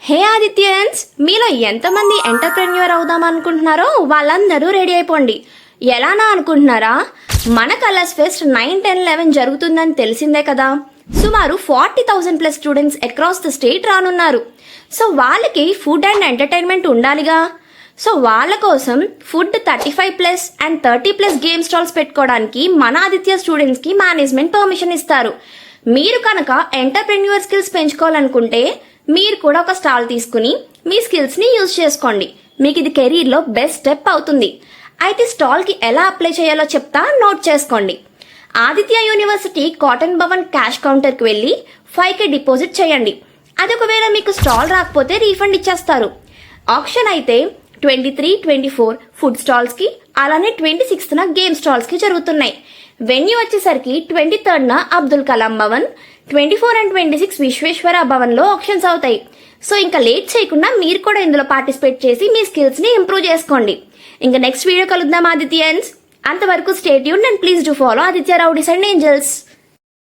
హే ఆదిత్యన్స్, మీలో ఎంతమంది ఎంటర్ప్రెన్యూర్ అవుదాం అనుకుంటున్నారో వాళ్ళందరూ రెడీ అయిపోండి. ఎలానా అనుకుంటున్నారా? మన కలర్స్ ఫెస్ట్ 9, 10, 11 జరుగుతుందని తెలిసిందే కదా. సుమారు 40,000+ స్టూడెంట్స్ అక్రాస్ ద స్టేట్ రానున్నారు. సో వాళ్ళకి ఫుడ్ అండ్ ఎంటర్టైన్మెంట్ ఉండాలిగా. సో వాళ్ళ కోసం ఫుడ్ 35+ అండ్ 30+ గేమ్ స్టాల్స్ పెట్టుకోవడానికి మన ఆదిత్య స్టూడెంట్స్కి మేనేజ్మెంట్ పర్మిషన్ ఇస్తారు. మీరు కనుక ఎంటర్ప్రెన్యూర్ స్కిల్స్ పెంచుకోవాలనుకుంటే మీరు కూడా ఒక స్టాల్ తీసుకుని మీ స్కిల్స్ని యూజ్ చేసుకోండి. మీకు ఇది కెరీర్లో బెస్ట్ స్టెప్ అవుతుంది. అయితే స్టాల్కి ఎలా అప్లై చేయాలో చెప్తా, నోట్ చేసుకోండి. Aditya University Cotton Bhavan cash కౌంటర్కి వెళ్ళి 5K డిపాజిట్ చేయండి. అది ఒకవేళ మీకు స్టాల్ రాకపోతే రీఫండ్ ఇచ్చేస్తారు. ఆప్షన్ అయితే 23, 24 ఫుడ్ స్టాల్స్కి, అలానే 26న గేమ్ స్టాల్స్కి జరుగుతున్నాయి. వెన్యూ వచ్చేసరికి 23న అబ్దుల్ కలాం భవన్, 24 అండ్ 26 విశ్వేశ్వర భవన్లో ఆప్షన్స్ అవుతాయి. సో ఇంకా లేట్ చేయకుండా మీరు కూడా ఇందులో పార్టిసిపేట్ చేసి మీ స్కిల్స్ని ఇంప్రూవ్ చేసుకోండి. ఇంకా నెక్స్ట్ వీడియో కలుద్దాం ఆదిత్యన్స్. అంతవరకు stay tuned and please do follow Aditya rowdies and angels.